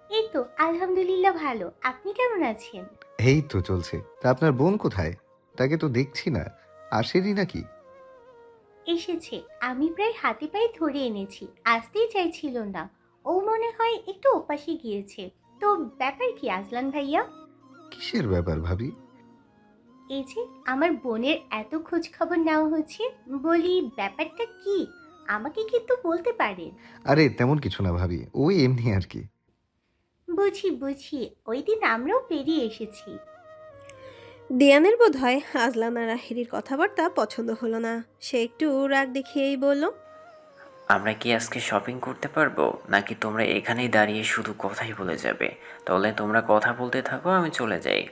এই তো আলহামদুলিল্লাহ ভালো। আপনি কেমন আছেন? এই তো চলছে। তা আপনার বোন কোথায়? তাকে তো দেখছি না। আসেনি নাকি? এসেছে, আমি প্রায় হাতে পায়ে ধরে এনেছি। আসতেই চাইছিল না। ও মনে হয় একটু ওপাশে গিয়েছে। তো ব্যাপার কি আজলান ভাইয়া? কিসের ব্যাপার ভাবি? এই যে আমার বোনের এত খোঁজ খবর নেওয়া হচ্ছে, বলি ব্যাপারটা কি? আমাকে কিন্তু বলতে পারেন। আরে তেমন কিছু না ভাবি, ওই এমনি আর কি। বুঝি বুঝি, ওই দিন আমরাও পেরিয়ে এসেছি। দিয়ানের বোধ হয় আজলান আর আহিরির কথাবার্তা পছন্দ হলো না। সে একটু রাগ দেখিয়েই বলল, আমরা কি আজকে শপিং করতে পারবো, নাকি তোমরা এখানেই দাঁড়িয়ে শুধু কথাই বলে যাবে? তাহলে তোমরা কথা বলতে থাকো, আমি চলে যাই।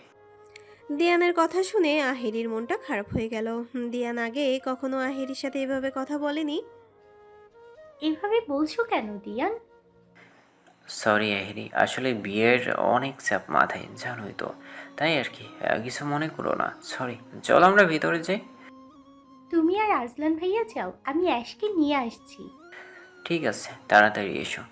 দিয়ানের কথা শুনে আহিরির মনটা খারাপ হয়ে গেল। দিয়ান আগে কখনো আহিরির সাথে এভাবে কথা বলেনি। এভাবে বলছো কেন দিয়ান? সরি আহিরি, আসলে বিয়ের অনেক চাপ মাথায়, জানোই তো, তাই আর কি। কিছু মনে করো না, সরি। চল আমরা ভিতরে যাই। তুমি আর আজলান ভাইয়া যাও, আমি অ্যাশকে নিয়ে আসছি। ঠিক আছে, তাড়াতাড়ি এসো।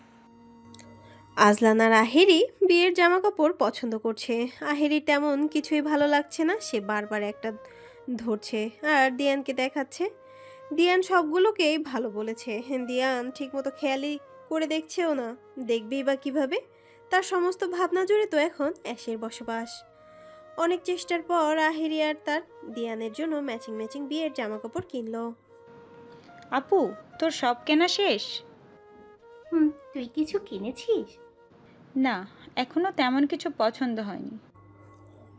আজলান আর আহিরি বিয়ের জামা কাপড় পছন্দ করছে। আহিরির তেমন কিছুই ভালো লাগছে না। সে বারবার একটা ধরছে আর দিয়ানকে দেখাচ্ছে। দিয়ান সবগুলোকেই ভালো বলেছে। দিয়ান ঠিকমতো খেয়ালই করে দেখছেও না। দেখবেই বা কিভাবে? তার সমস্ত ভাবনা জুড়ে তো এখন অ্যাশের বসবাস। অনেক চেষ্টার পর আহিরি আর তার দিয়ানের জন্য ম্যাচিং ম্যাচিং বিয়ের জামা কাপড় কিনলো। আপু, তোর সব কেনা শেষ? তুই কিছু কিনেছিস? না, এখনো তেমন কিছু পছন্দ হয়নি।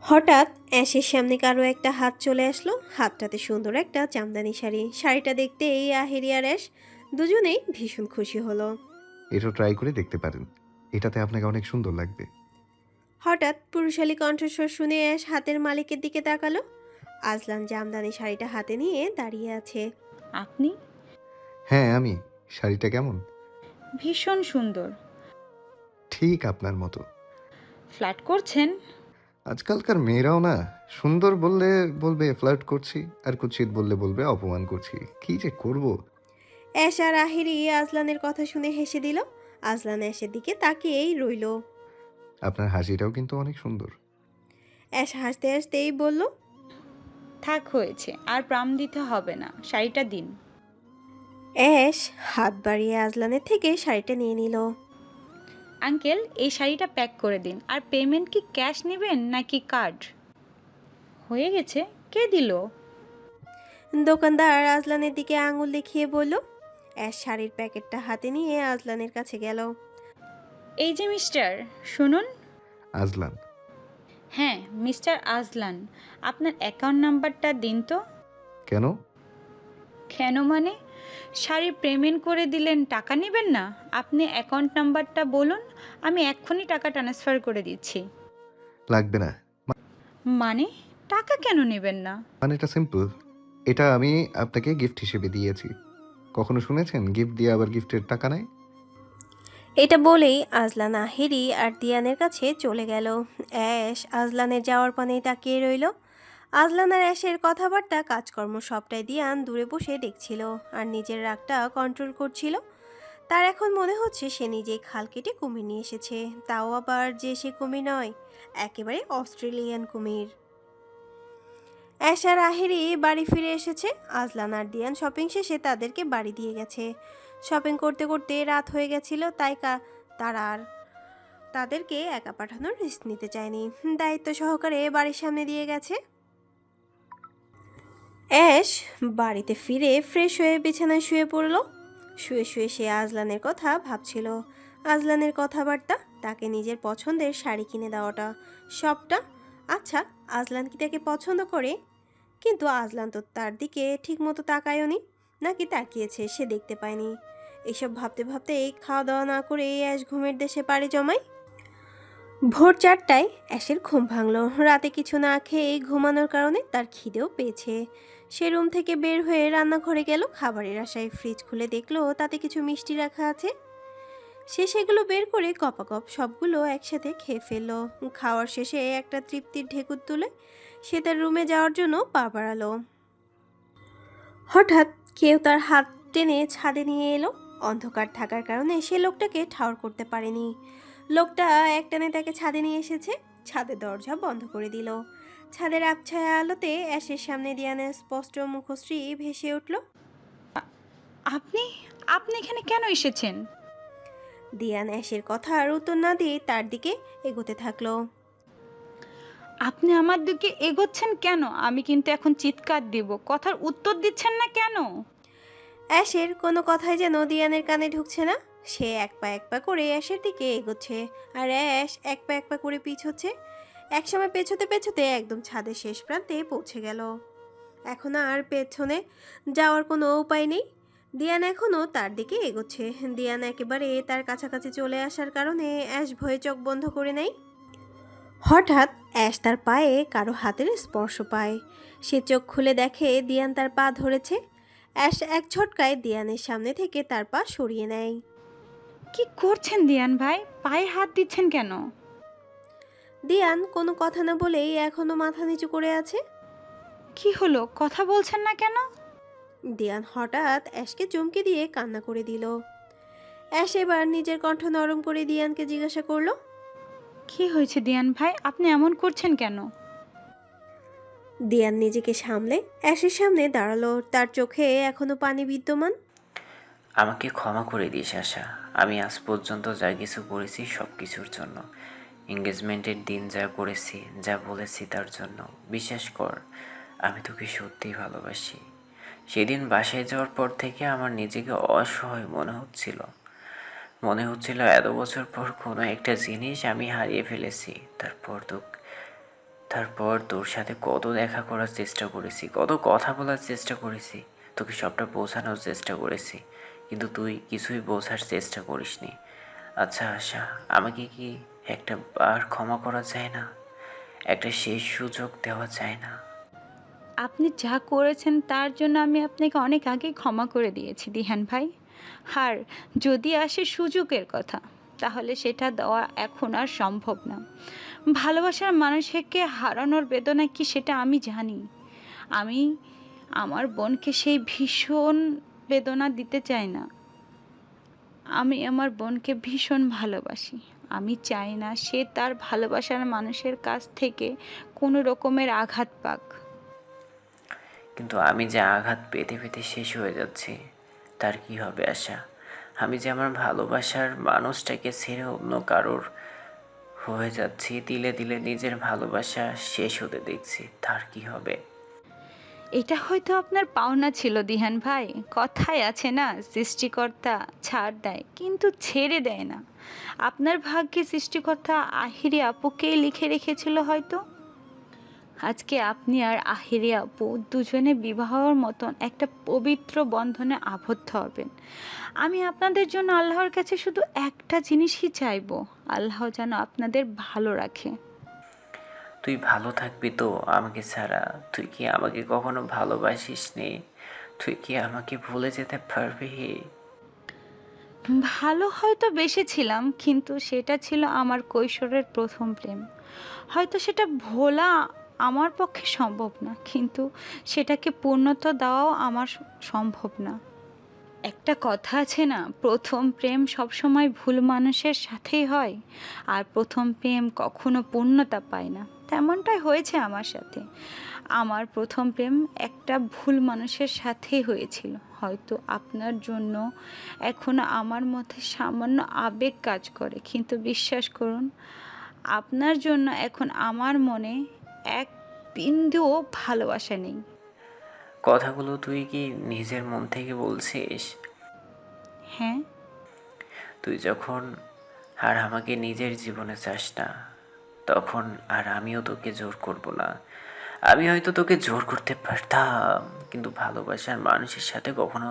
হঠাৎ অ্যাশের সামনে কারো একটা হাত চলে আসলো। হাতটাতে সুন্দর একটা জামদানি শাড়ি। শাড়িটা দেখতে এই আহিরি আর অ্যাশ দুজনেই ভীষণ খুশি হলো। এটা ট্রাই করে দেখতে পারেন, এটাতে আপনাকে অনেক সুন্দর লাগবে। হঠাৎ পুরুষালী কণ্ঠস্বর শুনে অ্যাশ হাতের মালিকের দিকে তাকালো। আজলান জামদানি শাড়িটা হাতে নিয়ে দাঁড়িয়ে আছে। আপনি? হ্যাঁ আমি। শাড়িটা কেমন? ভীষণ সুন্দর। ঠিক আপনার মতো। ফ্ল্যাট করছেন? আজকালকার মেয়েরাও না, সুন্দর বললে বলবে ফ্লার্ট করছি, আর কুৎসিত বললে বলবে অপমান করছি। কি যে করব। অ্যাশ আর আহিরি আজলানের কথা শুনে হেসে দিল। আজলান অ্যাশের দিকে তাকিয়েই রইল। আপনার হাসিটাও কিন্তু অনেক সুন্দর। অ্যাশ হাসতে হাসতেই বলল, থাক, হয়েছে, আর প্রাম দিতে হবে না, শাড়িটা দিন। অ্যাশ হাত বাড়িয়ে আজলানের থেকে শাড়িটা নিয়ে নিল। আঙ্কেল, এই শাড়িটা প্যাক করে দিন। আর পেমেন্ট কি ক্যাশ নেবেন নাকি কার্ড? হয়ে গেছে, কে দিল? দোকানদার আজলানের দিকে আঙুল দেখিয়ে বলল। অ্যাশ শাড়ির প্যাকেটটা হাতে নিয়ে আজলানের কাছে গেল। এই যে মিস্টার, শুনুন। আজলান। হ্যাঁ, মিস্টার আজলান, আপনার অ্যাকাউন্ট নাম্বারটা দিন তো। কেন? কেন মানে? শাড়ির পেমেন্ট করে দিলেন, টাকা নেবেন না? আপনি অ্যাকাউন্ট নাম্বারটা বলুন, আমি এক্ষুনি টাকা ট্রান্সফার করে দিচ্ছি। লাগবে না। মানে? টাকা কেন নেবেন না? মানে এটা সিম্পল। এটা আমি আপনাকে গিফট হিসেবে দিয়েছি। কখনো শুনেছেন গিফট দিয়ে আবার গিফটের টাকা নেয়? এটা বলেই আজলান আহেরি আর দিয়ানের কাছে চলে গেল। অ্যাশ আজলানের যাওয়ার পানেই তাকিয়ে রইল। আজলান আর অ্যাশের কথাবার্তা, কাজকর্ম সবটাই দিয়ান দূরে বসে দেখছিল আর নিজের রাগটা কন্ট্রোল করছিল। তার এখন মনে হচ্ছে সে নিজেই খাল কেটে কুমির নিয়ে এসেছে, তাও আবার যে সে কুমির নয়, একেবারে অস্ট্রেলিয়ান কুমির। অ্যাশ আর আহেরি বাড়ি ফিরে এসেছে। আজলান আর দিয়ান শপিং শেষে তাদেরকে বাড়ি দিয়ে গেছে। শপিং করতে করতে রাত হয়ে গেছিল, তাই তারা আর তাদেরকে একা পাঠানোর রিস্ক নিতে চায়নি, দায়িত্ব সহকারে বাড়ির সামনে দিয়ে গেছে। অ্যাশ বাড়িতে ফিরে ফ্রেশ হয়ে বিছানায় শুয়ে পড়ল। শুয়ে শুয়ে সে আজলানের কথা ভাবছিল। আজলানের কথাবার্তা, তাকে নিজের পছন্দের শাড়ি কিনে দেওয়াটা, সবটা। আচ্ছা, আজলান কি তাকে পছন্দ করে? কিন্তু আজলান তো তার দিকে ঠিকমতো তাকায়নি, নাকি তাকিয়েছে সে দেখতে পায়নি। এসব ভাবতে ভাবতে খাওয়া দাওয়া না করে অ্যাশ ঘুমের দেশে পাড়ি জমায়। ভোর 4টায় অ্যাশের ঘুম ভাঙলো। রাতে কিছু না খেয়ে ঘুমানোর কারণে তার খিদেও পেয়েছে। সে রুম থেকে বের হয়ে রান্নাঘরে গেল খাবারের আশায়। ফ্রিজ খুলে দেখলো তাতে কিছু মিষ্টি রাখা আছে। সে সেগুলো বের করে কপাকপ সবগুলো একসাথে খেয়ে ফেললো। খাওয়ার শেষে একটা তৃপ্তির ঢেকুর তুলে সে তার রুমে যাওয়ার জন্য পা বাড়ালো। হঠাৎ কেউ তার হাত টেনে ছাদে নিয়ে এলো। অন্ধকার থাকার কারণে সে লোকটাকে ঠাউর করতে পারেনি। লোকটা একটানে তাকে ছাদে নিয়ে এসেছে। ছাদের দরজা বন্ধ করে দিল। ছাদের আবছায়া আলোতে অ্যাশের সামনে দিয়ানের স্পষ্ট মুখশ্রী ভেসে উঠল। আপনি আপনি এখানে কেন এসেছেন? দিয়ান অ্যাশের কথার উত্তর না দিয়ে তার দিকে এগোতে থাকলো। আপনি আমার দিকে এগোচ্ছেন কেন? আমি কিন্তু এখন চিৎকার দিব। কথার উত্তর দিচ্ছেন না কেন? অ্যাশের কোনো কথাই যেন দিয়ানের কানে ঢুকছে না। সে এক পা করে অ্যাশের দিকে এগোচ্ছে, আর অ্যাশ এক পা করে পিছোচ্ছে। একসময় পেছোতে পেছোতে একদম ছাদের শেষ প্রান্তে পৌঁছে গেল। এখন আর পেছনে যাওয়ার কোনো উপায় নেই। দিয়ান এখনও তার দিকে এগোচ্ছে। দিয়ান একেবারে তার কাছাকাছি চলে আসার কারণে অ্যাশ ভয়ে চোখ বন্ধ করে নেয়। হঠাৎ অ্যাশ তার পায়ে কারো হাতের স্পর্শ পায়। সে চোখ খুলে দেখে দিয়ান তার পা ধরেছে। অ্যাশ এক ঝটকায় দিয়ানের সামনে থেকে তার পা সরিয়ে নেয়। কি করছেন দিয়ান ভাই? পায়ে হাত দিচ্ছেন কেন? দিয়ান কোনো কথা না বলেই এখনো মাথা নিচু করে আছে। কি হলো, কথা বলছেন না কেন? দিয়ান হঠাৎ অ্যাশকে চমকে দিয়ে কান্না করে দিল। অ্যাশ এবার নিজের কণ্ঠ নরম করে দিয়ানকে জিজ্ঞাসা করলো, কি হয়েছে দিয়ান ভাই, আপনি এমন করছেন কেন? দিয়ান নিজেকে সামলে অ্যাশের সামনে দাঁড়ালো। তার চোখে এখনো পানি বিদ্যমান। আমাকে ক্ষমা করে দিস আশা। আমি আজ পর্যন্ত যা কিছু করেছি সব কিছুর জন্য। এঙ্গেজমেন্টের দিন যা করেছি, যা বলেছি তার জন্য। বিশ্বাস কর, আমি তোকে সত্যিই ভালোবাসি। সেদিন বাসায় যাওয়ার পর থেকে আমার নিজেকে অসহায় মনে হচ্ছিল এত বছর পর কোনো একটা জিনিস আমি হারিয়ে ফেলেছি। তারপর তোর সাথে কত দেখা করার চেষ্টা করেছি, কত কথা বলার চেষ্টা করেছি, তোকে সবটা বোঝানোর চেষ্টা করেছি, কিন্তু তুই কিছুই বোঝার চেষ্টা করিসনি। আচ্ছা আশা, আমাকে কি একটা বার ক্ষমা করা যায় না? একটা শেষ সুযোগ দেওয়া যায় না? আপনি যা করেছেন তার জন্য আমি আপনাকে অনেক আগেই ক্ষমা করে দিয়েছি দিহান ভাই। আর যদি আসে সুযোগের কথা, তাহলে সেটা দেওয়া এখন আর সম্ভব না। ভালোবাসার মানুষকে হারানোর বেদনা কি সেটা আমি জানি। আমি আমার বোনকে সেই ভীষণ বেদনা দিতে চাই না। আমি আমার বোনকে ভীষণ ভালোবাসি। আমি চাই না সে তার ভালোবাসার মানুষের কাছ থেকে কোনো রকমের আঘাত পাক। কিন্তু আমি যে আঘাত পেতে পেতে শেষ হয়ে যাচ্ছি, তার কি হবে আশা? আমি যে আমার ভালোবাসার মানুষটাকে ছেড়ে অন্য কারোর হয়ে যাচ্ছি, দিলে দিলে নিজের ভালোবাসা শেষ হতে দেখছি, তার কি হবে? এটা হয়তো আপনার পাওনা ছিল দিহান ভাই। কথায় আছে না, সৃষ্টিকর্তা ছাড় দেয় কিন্তু ছেড়ে দেয় না। আপনার ভাগ্যে সৃষ্টিকর্তা আহিরি আপুকেই লিখে রেখেছিল হয়তো। আজকে আপনি আর আহিরি আপু দুজনে বিবাহর মতন একটা পবিত্র বন্ধনে আবদ্ধ হবেন। আমি আপনাদের জন্য আল্লাহর কাছে শুধু একটা জিনিসই চাইবো, আল্লাহ যেন আপনাদের ভালো রাখে। তুই ভালো থাকবি তো আমাকে ছাড়া? তুই কি আমাকে কখনো ভালোবাসিস নি? তুই কি আমাকে ভুলে যেতে পারবি? ভালো হয়তো বেসেছিলাম, কিন্তু সেটা ছিল আমার কৈশোরের প্রথম প্রেম। হয়তো সেটা ভোলা আমার পক্ষে সম্ভব না, কিন্তু সেটাকে পূর্ণতা দেওয়াও আমার সম্ভব না। একটা কথা আছে না, প্রথম প্রেম সবসময় ভুল মানুষের সাথেই হয়, আর প্রথম প্রেম কখনো পূর্ণতা পায় না। তেমনটাই হয়েছে আমার সাথে। আমার প্রথম প্রেম একটা ভুল মানুষের সাথেই হয়েছিল। হয়তো আপনার জন্য এখনো আমার মধ্যে সামান্য আবেগ কাজ করে, কিন্তু বিশ্বাস করুন, আপনার জন্য এখন আমার মনে এক বিন্দুও ভালোবাসা নেই। কথাগুলো তুই কি নিজের মন থেকে বলছিস? হ্যাঁ। তুই যখন আর আমাকে নিজের জীবনে চাস না, তখন আর আমিও তোকে জোর করব না। আমি হয়তো তোকে জোর করতে পারতাম, কিন্তু ভালোবাসার মানুষের সাথে কখনো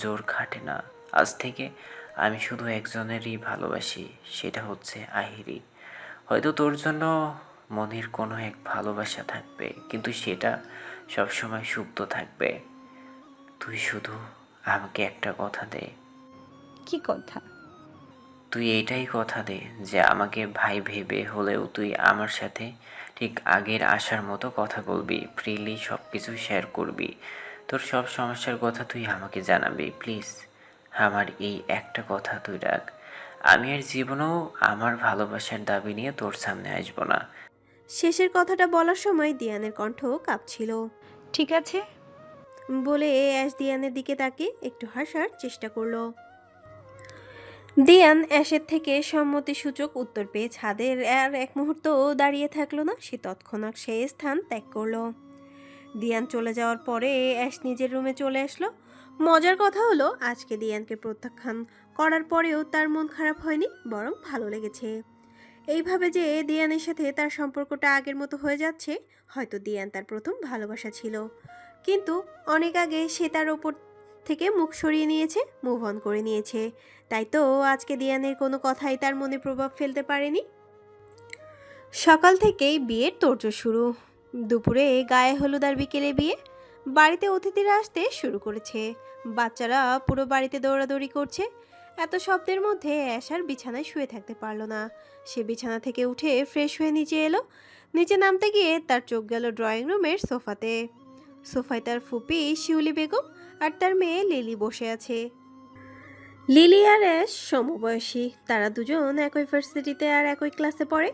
জোর খাটে না। আজ থেকে আমি শুধু একজনেরই ভালোবাসি, সেটা হচ্ছে আহিরি। হয়তো তোর জন্য মনের কোনো এক ভালোবাসা থাকবে, কিন্তু সেটা সবসময় সুপ্ত থাকবে। তুই শুধু আমাকে একটা কথা দে। কি কথা? তুই এটাই কথা দে যে আমাকে ভাই ভেবে হলেও তুই আমার সাথে ঠিক আগের আসার মতো কথা বলবি, ফ্রিলি সব কিছু শেয়ার করবি। তোর সব সমস্যার কথা তুই আমাকে জানাবি প্লিজ। আমার এই একটা কথা তুই রাখ। আমি আর জীবনেও আমার ভালোবাসার দাবি নিয়ে তোর সামনে আসবো না। শেষের কথাটা বলার সময় দিয়ানের কণ্ঠ কাঁপছিল। ঠিক আছে। বলে অ্যাশ দিয়ানের দিকে তাকিয়ে একটু হাসার চেষ্টা করলো। দিয়ান অ্যাশের থেকে সম্মতিসূচক উত্তর পেয়ে ছাদের আর এক মুহূর্ত দাঁড়িয়ে থাকলো না, সে তৎক্ষণাৎ সেই স্থান ত্যাগ করলো। দিয়ান চলে যাওয়ার পরে অ্যাশ নিজের রুমে চলে আসলো। মজার কথা হলো, আজকে দিয়ানকে প্রত্যাখ্যান করার পরেও তার মন খারাপ হয়নি, বরং ভালো লেগেছে। এইভাবে যে দিয়ানের সাথে তার সম্পর্কটা আগের মতো হয়ে যাচ্ছে, হয়তো দিয়ান তার প্রথম ভালোবাসা ছিল, কিন্তু অনেক আগে সে তার ওপর থেকে মুখ সরিয়ে নিয়েছে, মুভ অন করে নিয়েছে। তাই তো আজকে দিয়ানের কোনো কথাই তার মনে প্রভাব ফেলতে পারেনি। সকাল থেকেই বিয়ের তোড়জোড় শুরু। দুপুরে গায়ে হলুদ আর বিকেলে বিয়ে। বাড়িতে অতিথিরা আসতে শুরু করেছে। বাচ্চারা পুরো বাড়িতে দৌড়াদৌড়ি করছে। এত শব্দের মধ্যে অ্যাশার বিছানায় শুয়ে থাকতে পারলো না। সে বিছানা থেকে উঠে ফ্রেশ হয়ে নিচে এলো। নিচে নামতে গিয়ে তার চোখ গেল ড্রয়িং রুমের সোফাতে। সোফায় তার ফুপি শিউলি বেগম আর তার মেয়ে লিলি বসে আছে। লিলি আর অ্যাশ সমবয়সী, তারা দুজন একই ভার্সিটিতে আর একই ক্লাসে পড়ে।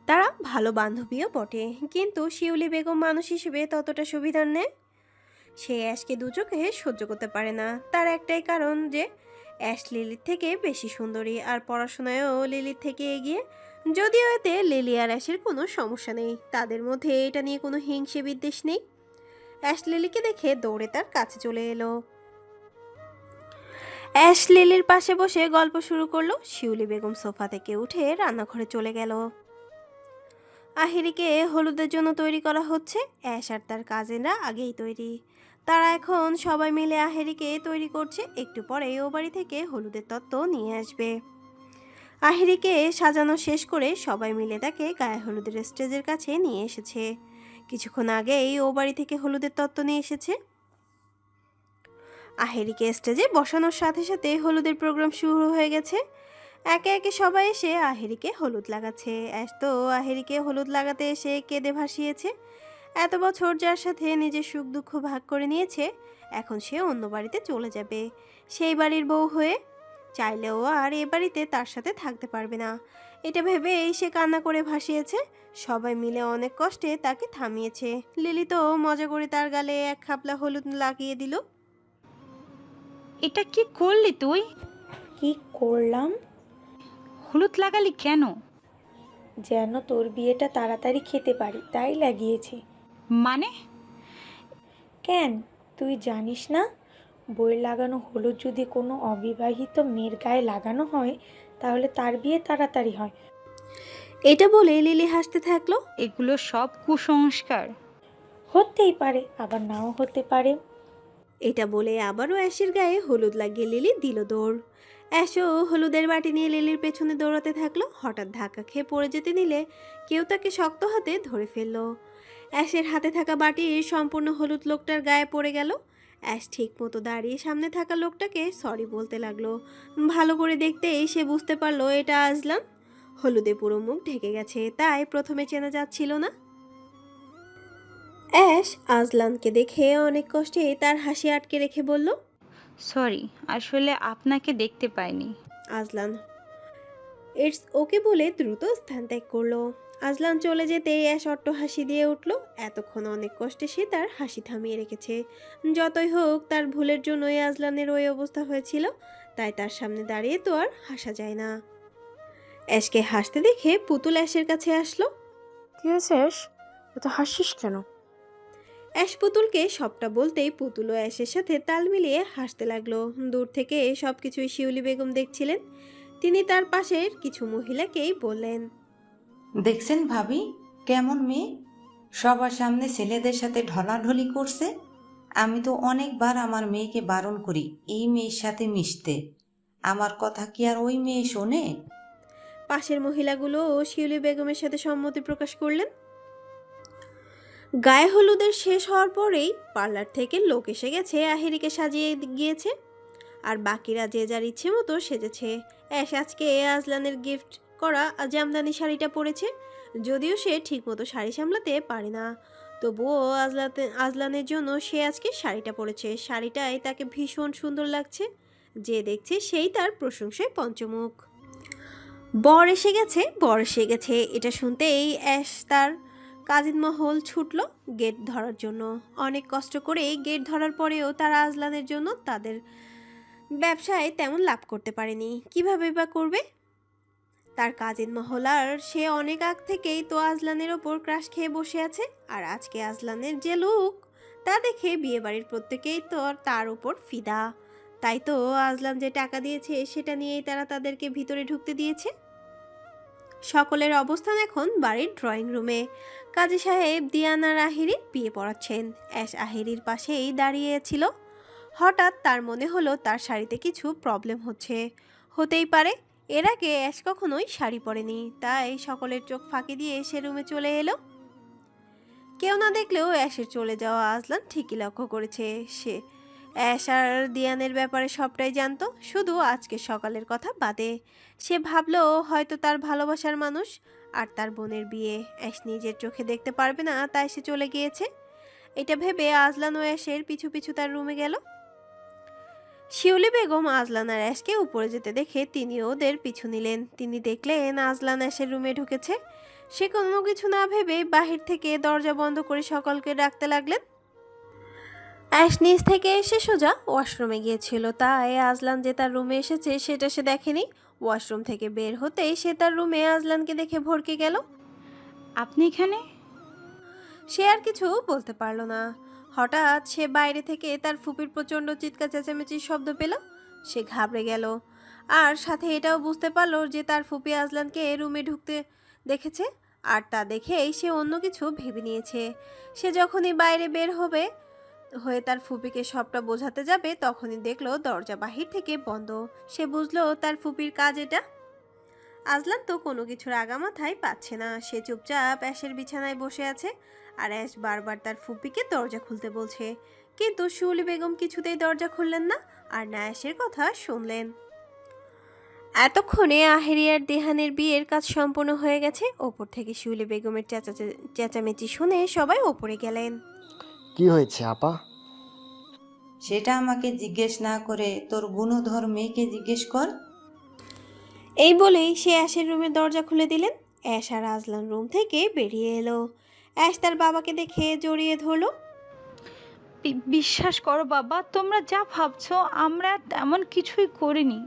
তারা ভালো বান্ধবীও বটে, কিন্তু শিউলি বেগম মানুষ হিসেবে ততটা সুবিধার নেই। সে অ্যাশকে দু চোখে সহ্য করতে পারে না। তার একটাই কারণ যে অ্যাশ লিলির থেকে বেশি সুন্দরী আর পড়াশোনায়ও লিলির থেকে এগিয়ে। যদিও এতে লিলি আর অ্যাশের কোনো সমস্যা নেই, তাদের মধ্যে এটা নিয়ে কোনো হিংসে বিদ্বেষ নেই। অ্যাশ লিলিকে দেখে দৌড়ে তার কাছে চলে এলো। অ্যাশ লিলির পাশে বসে গল্প শুরু করলো। শিউলি বেগম সোফা থেকে উঠে রান্নাঘরে চলে গেল। আহিরিকে হলুদের জন্য তৈরি করা হচ্ছে। অ্যাশ আর তার কাজিনরা আগেই তৈরি। তারা এখন সবাই মিলে আহিরিকে তৈরি করছে। একটু পরে ও বাড়ি থেকে হলুদের তত্ত্ব নিয়ে আসবে। আহিরিকে সাজানো শেষ করে সবাই মিলে তাকে গায়ে হলুদের স্টেজের কাছে নিয়ে এসেছে। কিছুক্ষণ আগেই ও বাড়ি থেকে হলুদের তত্ত্ব নিয়ে এসেছে। আহিরিকে স্টেজে বসানোর সাথে সাথে হলুদের প্রোগ্রাম শুরু হয়ে গেছে। একে একে সবাই এসে আহিরিকে হলুদ লাগাচ্ছে। অ্যাশ তো আহিরিকে হলুদ লাগাতে এসে কেঁদে ভাসিয়েছে। এত বছর যার সাথে নিজের সুখ দুঃখ ভাগ করে নিয়েছে, এখন সে অন্য বাড়িতে চলে যাবে সেই বাড়ির বউ হয়ে। চাইলেও আর এ বাড়িতে তার সাথে থাকতে পারবে না, এটা ভেবেই সে কান্না করে ভাসিয়েছে। সবাই মিলে অনেক কষ্টে তাকে থামিয়েছে। লিলি তো মজা করে তার গালে এক খাপলা হলুদ লাগিয়ে দিল। এটা কি করলি তুই? কি করলাম? হলুদ লাগালি কেন? যেন তোর বিয়েটা তাড়াতাড়ি খেতে পারি, তাই লাগিয়েছি। মানে? কেন, তুই জানিস না বইয়ের লাগানো হলুদ যদি কোনো অবিবাহিত মেয়ের গায়ে লাগানো হয় তাহলে তার বিয়ে তাড়াতাড়ি হয়? এটা বলে লিলি হাসতে থাকলো। এগুলো সব কুসংস্কার। হতেই পারে, আবার নাও হতে পারে। এটা বলে আবারও অ্যাশের গায়ে হলুদ লাগিয়ে লিলি দিল দৌড়। অ্যাশও হলুদের বাটি নিয়ে লিলির পেছনে দৌড়াতে থাকলো। হঠাৎ ধাক্কা খেয়ে পড়ে যেতে নিলে কেউ তাকে শক্ত হাতে ধরে ফেললো। অ্যাশের হাতে থাকা বাটির সম্পূর্ণ হলুদ লোকটার গায়ে পড়ে গেল। অ্যাশ ঠিক মতো দাঁড়িয়ে সামনে থাকা লোকটাকে সরি বলতে লাগলো। ভালো করে দেখতেই সে বুঝতে পারলো এটা আজলান। হলুদে পুরো মুখ ঢেকে গেছে, তাই প্রথমে চেনা যাচ্ছিল না। অ্যাশ আজলানকে দেখে অনেক কষ্টে তার হাসি আটকে রেখে বলল, সরি, আসলে আপনাকে দেখতে পাইনি। আজলান ইটস ওকে বলে দ্রুত স্থান ত্যাগ করলো। আজলান চলে যেতে অ্যাশ অট্ট হাসি দিয়ে উঠল। এতক্ষণ অনেক কষ্টে সে তার হাসি থামিয়ে রেখেছে। যতই হোক তার ভুলের জন্যই আজলানের ওই অবস্থা হয়েছিল, তাই তার সামনে দাঁড়িয়ে তো আর হাসা যায় না। অ্যাশকে হাসতে দেখে পুতুল অ্যাশের কাছে আসলো। কি হয়েছে অ্যাশ, এত হাসিস কেন? অ্যাশ পুতুলকে সবটা বলতেই পুতুলও অ্যাশের সাথে তাল মিলিয়ে হাসতে লাগলো। দূর থেকে সব কিছুই শিউলি বেগম দেখছিলেন। তিনি তার পাশের কিছু মহিলাকেই বললেন, দেখছেন ভাবি কেমন মেয়ে, সবার সামনে ছেলেদের সাথে ঢলাঢলি করছে। আমি তো অনেকবার আমার মেয়েকে বারণ করি এই মেয়ের সাথে মিশতে, আমার কথা কি আর ওই মেয়ে শোনে? পাশের মহিলাগুলো শিউলি বেগমের সাথে সম্মতি প্রকাশ করলেন। গায়ে হলুদের শেষ হওয়ার পরেই পার্লার থেকে লোক এসে গেছে, আহিরিকে সাজিয়ে গিয়েছে। আর বাকিরা যে যার ইচ্ছে মতো সেজেছে। অ্যাশ আজকে আজলানের গিফট করা জামদানি শাড়িটা পরেছে। যদিও সে ঠিকমতো শাড়ি সামলাতে পারে না, তবুও আজলানের জন্য সে আজকে শাড়িটা পরেছে। শাড়িটাই তাকে ভীষণ সুন্দর লাগছে। যে দেখছে সেই তার প্রশংসায় পঞ্চমুখ। বর এসে গেছে, বর এসে গেছে, এটা শুনতেই অ্যাশ তার কাজিন মহল ছুটল গেট ধরার জন্য। অনেক কষ্ট করে গেট ধরার পরেও তারা আজলানের জন্য তাদের ব্যবসায় তেমন লাভ করতে পারেনি। কিভাবে বা করবে? তার কাজিন মহলার সে অনেক আগ থেকেই তো আজলানের ওপর ক্রাশ খেয়ে বসে আছে। আর আজকে আজলানের যে লুক তা দেখে বিয়েবাড়ির প্রত্যেকেই তো তার উপর ফিদা। তাই তো আজলান যে টাকা দিয়েছে সেটা নিয়েই তারা তাদেরকে ভিতরে ঢুকতে দিয়েছে। সকলের অবস্থান এখন বাড়ির ড্রয়িং রুমে। কাজী সাহেব দিয়ান আর আহিরি বিয়ে পড়াচ্ছেন। অ্যাশ আহিরির পাশেই দাঁড়িয়েছিল। হঠাৎ তার মনে হলো তার শাড়িতে কিছু প্রবলেম হতেই পারে। এর আগে অ্যাশ কখনোই শাড়ি পরেনি, তাই সকলের চোখ ফাঁকি দিয়ে সে রুমে চলে এলো। কেউ না দেখলেও অ্যাশের চলে যাওয়া আজলান ঠিকই লক্ষ্য করেছে। সে অ্যাশ আর দিয়ানের ব্যাপারে সবটাই জানতো, শুধু আজকে সকালের কথা বাদে। সে ভাবলো হয়তো তার ভালোবাসার মানুষ আর তার বোনের বিয়ে অ্যাশ নিজের চোখে দেখতে পারবে না, তাই সে চলে গিয়েছে। এটা ভেবে আজলান ও অ্যাশের পিছু পিছু তার রুমে গেল। শিউলি বেগম আজলান আর অ্যাশকে উপরে যেতে দেখে তিনি ওদের পিছু নিলেন। তিনি দেখলেন আজলান অ্যাশের রুমে ঢুকেছে। সে কোনো কিছু না ভেবে বাহির থেকে দরজা বন্ধ করে সকলকে ডাকতে লাগলেন। অ্যাশ নিচ থেকে এসে সোজা ওয়াশরুমে গিয়েছিল, তাই আজলান যে তার রুমে এসেছে সেটা সে দেখেনি। ওয়াশরুম থেকে বের হতেই সে তার রুমে আজলানকে দেখে ভড়কে গেল। আপনি এখানে? সে আর কিছু বলতে পারল না। হঠাৎ সে বাইরে থেকে তার ফুপির প্রচণ্ড চিৎকার চেঁচামেচির শব্দ পেল। সে ঘাবড়ে গেল, আর সাথে এটাও বুঝতে পারলো যে তার ফুপি আজলানকে রুমে ঢুকতে দেখেছে। আর তা দেখেই সে অন্য কিছু ভেবে নিয়েছে। সে যখনই বাইরে বের হয়ে তার ফুপিকে সবটা বোঝাতে যাবে, তখনই দেখলো দরজা বাহির থেকে বন্ধ। সে বুঝলো তার ফুপির কাজ এটা। আজলান তো কোনো কিছুর আগামাথায় পাচ্ছে না। সে চুপচাপ অ্যাশের বিছানায় বসে আছে, আর অ্যাশ বারবার তার ফুপিকে দরজা খুলতে বলছে। কিন্তু শিউলি বেগম কিছুতেই দরজা খুললেন না, আর না অ্যাশের কথা শুনলেন। এতক্ষণে আহেরি আর দেহানের বিয়ের কাজ সম্পূর্ণ হয়ে গেছে। ওপর থেকে শিউলি বেগমের চেঁচামেচি শুনে সবাই ওপরে গেলেন। কি হয়েছে আপা? সেটা আমাকে জিজ্ঞেস না করে তোর গুণধর মেয়েকে জিজ্ঞেস কর। এই বলেই সে অ্যাশের রুমের দরজা খুলে দিলেন। অ্যাশ আর আজলান রুম থেকে বেরিয়ে এলো। অ্যাশ তার বাবাকে দেখে জড়িয়ে ধরলো। বিশ্বাস করো বাবা, তোমরা যা ভাবছো আমরা তেমন কিছুই করিনি।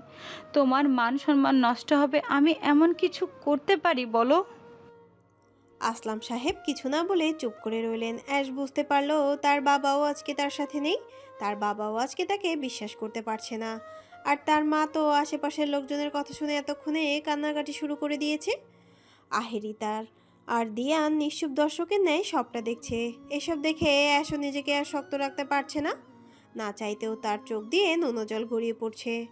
তোমার মান সম্মান নষ্ট হবে, আমি এমন কিছু করতে পারি বলো? আসলাম সাহেব কিছু না বলে চুপ করে রইলেন। অ্যাশ বুঝতে পারলো তার বাবাও আজকে তার সাথে নেই। তার বাবাও আজকে তাকে বিশ্বাস করতে পারছে না। আর তার মা তো আশেপাশের লোকজনের কথা শুনে এতক্ষণে কান্নাকাটি শুরু করে দিয়েছে। আহেরি তার আর দিয়ান নিশ্চুপ দর্শকের ন্যায় সবটা দেখছে। এসব দেখে অ্যাশও নিজেকে আর শক্ত রাখতে পারছে না। না চাইতেও তার চোখ দিয়ে নোনজল গড়িয়ে পড়ছে।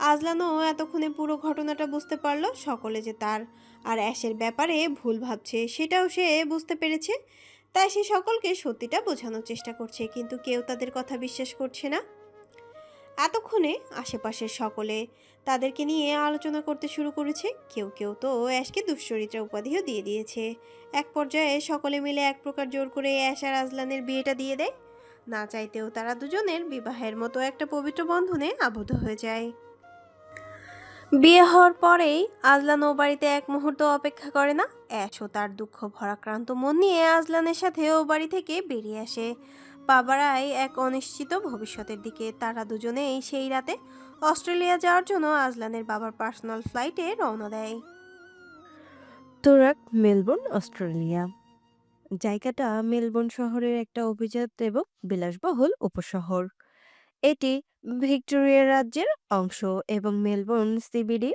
আজলানও এতক্ষণে পুরো ঘটনাটা বুঝতে পারলো। সকলে যে তার আর অ্যাশের ব্যাপারে ভুল ভাবছে সেটাও সে বুঝতে পেরেছে। তাই সে সকলকে সত্যিটা বোঝানোর চেষ্টা করছে, কিন্তু কেউ তাদের কথা বিশ্বাস করছে না। এতক্ষণে আশেপাশের সকলে তাদেরকে নিয়ে আলোচনা করতে শুরু করেছে। কেউ কেউ তো অ্যাশকে দুশ্চরিত্রা উপাধিও দিয়ে দিয়েছে। এক পর্যায়ে সকলে মিলে এক প্রকার জোর করে অ্যাশ আর আজলানের বিয়েটা দিয়ে দেয়। না চাইতেও তারা দুজনের বিবাহের মতো একটা পবিত্র বন্ধনে আবদ্ধ হয়ে যায়। বিয়ে হওয়ার পরেই আজলান ও বাড়িতে এক মুহূর্ত অপেক্ষা করে না। অ্যাশও তার দুঃখ ভরাক্রান্ত মন নিয়ে আজলানের সাথে ও বাড়ি থেকে বেরিয়ে আসে। বাবারাই এক অনিশ্চিত ভবিষ্যতের দিকে। তারা দুজনেই সেই রাতে অস্ট্রেলিয়া যাওয়ার জন্য আজলানের বাবার পার্সোনাল ফ্লাইটে রওনা দেয়। তোরাক, মেলবোর্ন, অস্ট্রেলিয়া। জায়গাটা মেলবোর্ন শহরের একটা অভিজাত এবং বিলাসবহুল উপশহর। এটি ভিক্টোরিয়া রাজ্যের অংশ এবং মেলবোর্ন সিবিডি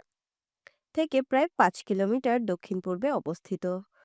থেকে প্রায় 5 কিলোমিটার দক্ষিণ পূর্বে অবস্থিত।